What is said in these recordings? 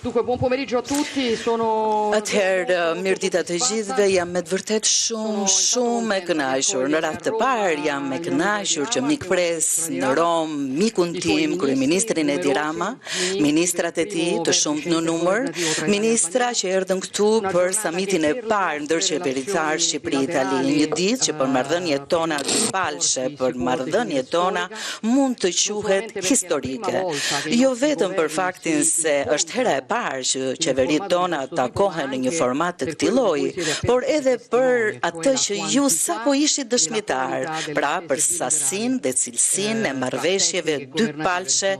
Dunque, buon pomeriggio a tutti, sono... Atëherë, mirëdita të gjithëve, jam me të vërtet shumë e kënaqur. Në radhë të parë jam e kënaqur që mikpres në Rom, mikun tim, kryeministrin Edi Rama, ministrat e tij të shumt në numër, ministra që erdhën këtu për samitin e parë ndërqeveritar Shqipëri-Itali, një ditë që për marrëdhëniet tona të shpallshe, për marrëdhëniet tona mund të quhet historike. Jo vetëm për faktin se është hera e parë që qeveritë tona takohen në një format të këtij lloji, por edhe për atë që ju sapo ishit dëshmitar, pra për sasinë dhe cilësinë e marrëveshjeve dypalshe,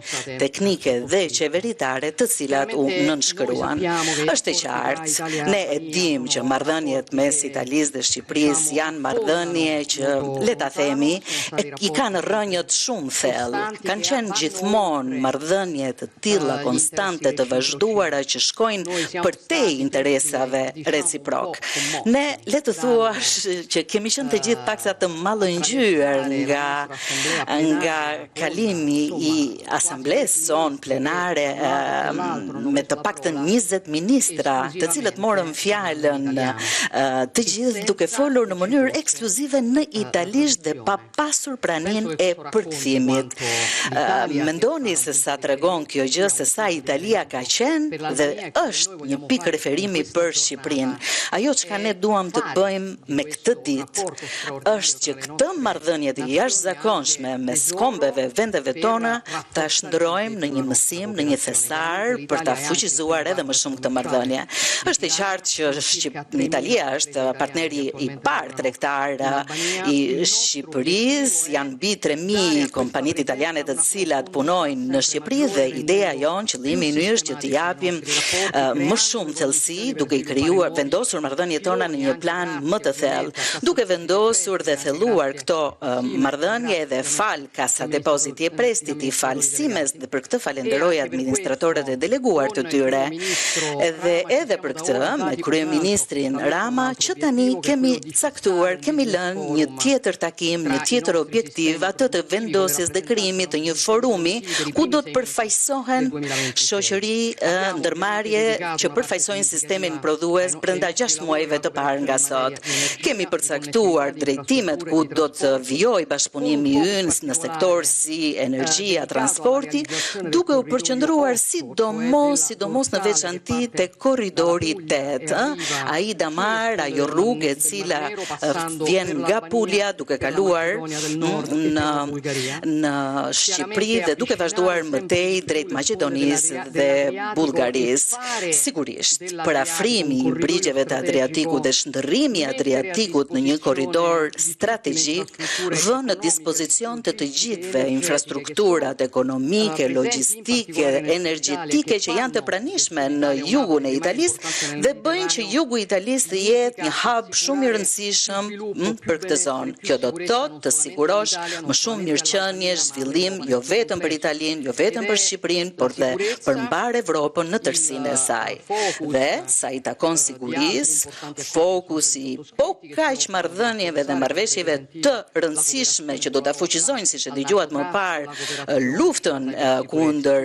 teknike dhe qeveritare të cilat u nënshkruan. Është e qartë, ne e dimë që marrëdhëniet mes Italisë dhe Shqipërisë janë marrëdhënie që, le ta themi, i kanë rrënjët shumë thellë. Kanë qenë gjithmonë marrëdhënie të tilla konstante të vazhduara që shkojnë përtej interesave reciprok. Ne, le të thuash që kemi qenë të gjithë paksa të mallëngjyer nga kalimi i asamblesë son plenare me të paktën 20 ministra, të cilët morën fjalën të gjithë duke folur në mënyrë ekskluzive në italisht dhe pa pasur praninë e përkthimit. Mendoni se sa tregon kjo gjë se sa Italia ka qenë dhe është një pikë referimi për Shqipërinë. Ajo çka ne duam të bëjmë me këtë ditë është që këtë marrëdhënie të jashtëzakonshme mes kombeve vendeve tona ta shndrojmë në një mësim, në një thesar për ta fuqizuar edhe më shumë këtë marrëdhënie. Është e qartë që Italia është partneri i parë tregtar i Shqipërisë, janë mbi 3000 kompanitë italiane të cilat punojnë në Shqipëri dhe ideja jon, qëllimi i është që të japim më shumë thellësi, duke i krijuar, vendosur marrëdhëniet tona në një plan më të thellë, duke vendosur dhe thelluar këto marrëdhënie edhe fal Cassa Depositi e Prestiti, fal Simes, dhe për këtë falenderoj administratorët e deleguar të tyre. Edhe për këtë, me kryeministrin Rama, që tani kemi caktuar, kemi lënë një tjetër takim, një tjetër objektiv, atë të vendosjes dhe krijimit të një forumi ku do të përfaqësohen shoqëri ndërmarrje që përfaqësojnë sistemin prodhues brenda 6 muajve të parë nga sot. Kemi përcaktuar drejtimet ku do të vijojë bashkëpunimi ynë në sektor si energjia, transporti, duke u përqendruar sidomos në veçanti te korridori 8, ai damar, ajo rrugë e cila vjen nga Puglia duke kaluar në Shqipëri dhe duke vazhduar mëtej drejt Maqedonisë dhe Bullgarisë. Sigurisht, përafrimi i brigjeve të Adriatikut dhe shndërrimi i Adriatikut në një korridor strategjik vë në dispozicion të gjithëve infrastrukturat ekonomike, logjistike, energjetike që janë të pranishme në jugun e Italisë dhe bëjnë që jugu i Italisë të jetë një hub shumë i rëndësishëm për këtë zonë. Kjo do të thotë të sigurosh më shumë mirëqenie, zhvillim jo vetëm për Italinë, jo vetëm për Shqipërinë, por dhe për mbar Evropën në tërsinë e saj. Dhe sa i takon sigurisë, fokusi po kaq marrëdhënieve dhe marrëveshjeve të rëndësishme që do ta fuqizojnë, siç e dëgjuat më parë, luftën kundër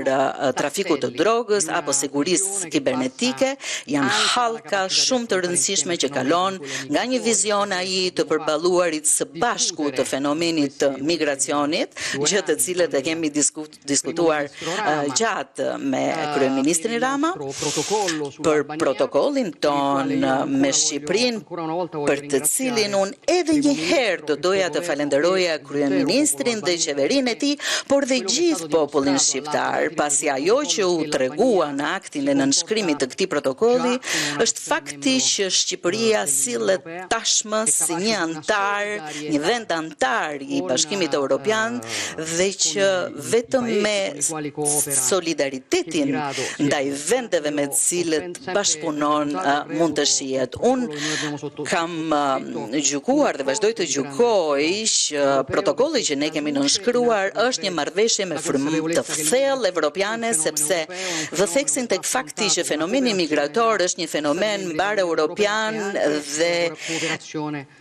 trafikut të drogës apo sigurisë kibernetike, janë hallka shumë të rëndësishme që kalon nga një vizion ai të përballuarit së bashku të fenomenit të migracionit, gjë të cilët e kemi diskutuar gjatë me kryeministrin Rama, për protokollin ton me Shqipërinë, për të cilin unë edhe një herë do doja të falenderoja kryeministrin dhe qeverinë e tij, por dhe gjithë popullin shqiptar, pasi ajo që u tregua në aktin e nënshkrimit të këtij protokolli është fakti që Shqipëria sillet tashmë si një antar, një vend antar i Bashkimit Evropian dhe që vetëm me solidaritetin ndaj vendeve me të cilët bashkëpunon mund të shihet. Unë kam gjykuar dhe vazhdoj të gjykoj që protokolli që ne kemi nënshkruar është një marrëveshje me frymëm të thellë evropiane, sepse vë theksin tek fakti që fenomeni migrator është një fenomen mbar evropian dhe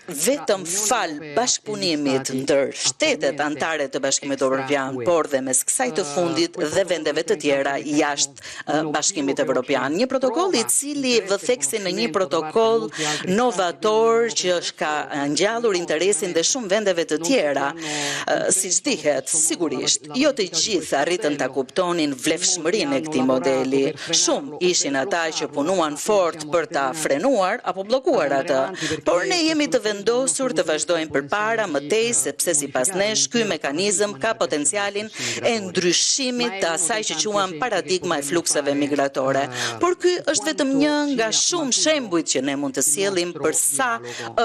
vetëm fal bashkëpunimit ndër shtetet anëtare të Bashkimit Evropian, por dhe mes kësaj të fundit dhe vendeve të tjera jashtë Bashkimit Evropian. Një protokoll i cili vë theksin në një protokoll novator që ka ngjallur interesin dhe shumë vendeve të tjera. Siç dihet, sigurisht, jo të gjithë arritën ta kuptonin vlefshmërinë e këtij modeli. Shumë ishin ata që punuan fort për ta frenuar apo bllokuar atë. Por ne jemi të vendosur të vazhdojmë përpara më tej sepse sipas nesh ky mekanizëm ka potencialin e ndryshimit të asaj që quam paradigma e flukseve migratore. Por ky është vetëm një nga shumë shembujt që ne mund të sjellim për sa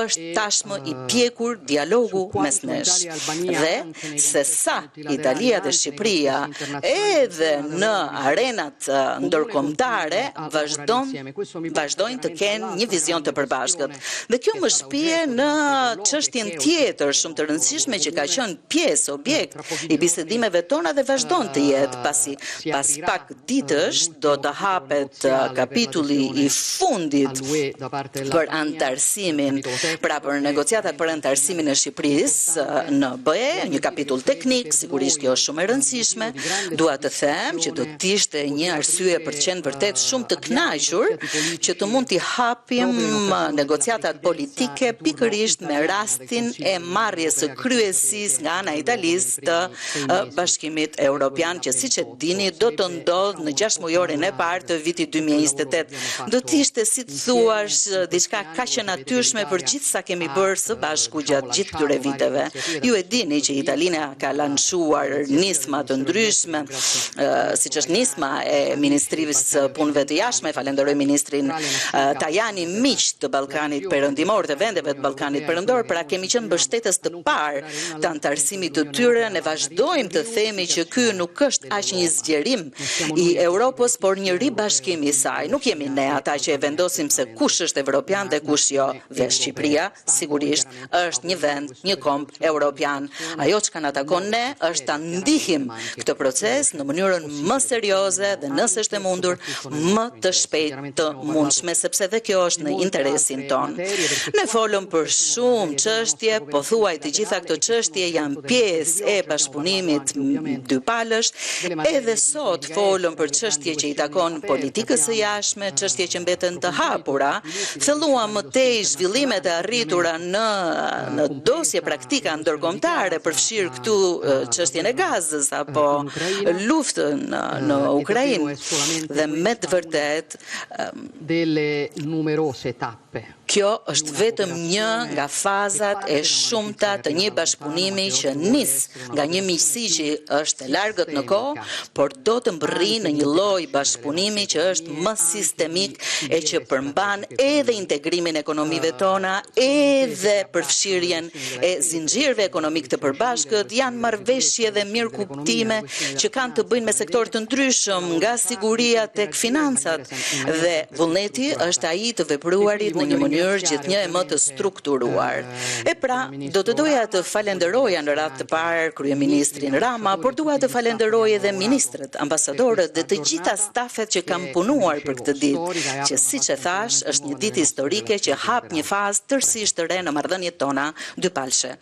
është tashmë i pjekur dialogu mes nesh. Dhe se sa Italia dhe Shqipëria edhe në arenat ndërkombëtare vazhdojnë të kenë një vizion të përbashkët. Dhe kjo më shpije në çështjen tjetër shumë të rëndësishme që ka qenë pjesë, objekt i bisedimeve tona dhe vazhdon të jetë pasi pas pak ditësh do të hapet kapitulli i fundit për antarësimin, pra për negociatat për antarësimin e Shqipërisë në BE, një kapitull teknik, sigurisht kjo është shumë e rëndësishme. Dua të them që do të ishte një arsye për të qenë vërtet shumë të kënaqur që të mund t'i hapim negociatat politike pikërisht me rastin e marrjes së kryesisë nga ana italisë të Bashkimit Evropian, që siç e dini do të ndodhë në 6 mujorin e parë të vitit 2028. Do të ishte, si të thuash, diçka kaq e natyrshme për gjithë sa kemi bërë së bashku gjatë gjithë këtyre viteve. Ju e dini që Italia ka lanshuar nisma të ndryshme, siç është nisma e Ministrisë Punëve të Jashtme, falenderoj ministrin Tajani, miq të Ballkanit Perëndimor, të vendeve të Ballkanit Perëndor, pra kemi qenë mbështetës të parë të antarësimit të tyre. Ne vazhdojmë të themi që ky nuk është aq një zgjerim i Europës, por një ribashkim i saj. Nuk jemi ne ata që e vendosim se kush është evropian dhe kush jo. Dhe Shqipëria sigurisht është një vend, një komb evropian. Ajo që na takon ne është ta ndihim këtë proces në mënyrën më serioze dhe nëse është e mundur më të shpejt të mundshme, sepse dhe kjo është në interesin ton. Ne folëm për shumë çështje, po thuaj të gjitha këto çështje janë pjesë e bashkëpunimit dypalësh. Edhe sot folëm për çështje që i takon politikës së jashtme, çështje që mbeten të hapura. Thelluam më tej zhvillimet e arritura në dosje praktika ndërkombëtare, përfshir këtu çështjen e gazës apo luftën në Ukrainë. Dhe me të vërtet delle numerose tappe. Kjo është vetëm një nga fazat e shumta të një bashkëpunimi që nis nga një miqësi që është e largët në kohë, por do të mbërrijë në një lloj bashkëpunimi që është më sistemik e që përmban edhe integrimin e ekonomive tona, edhe përfshirjen e zinxhirëve ekonomik të përbashkët. Janë marrëveshje dhe mirëkuptime që kanë të bëjnë me sektor të ndryshëm, nga siguria tek financat, dhe vullneti është ai të vepruarit në një mënyrë gjithnjë e më të strukturuar. E pra, do të doja të falenderoja në radhë të parë kryeministrin Rama, por dua të falenderoj edhe ministrët, ambasadorët dhe të gjitha stafet që kanë punuar për këtë ditë, që siç e thash, është një ditë historike që hap një fazë tërësisht të re në marrëdhëniet tona dypalshe.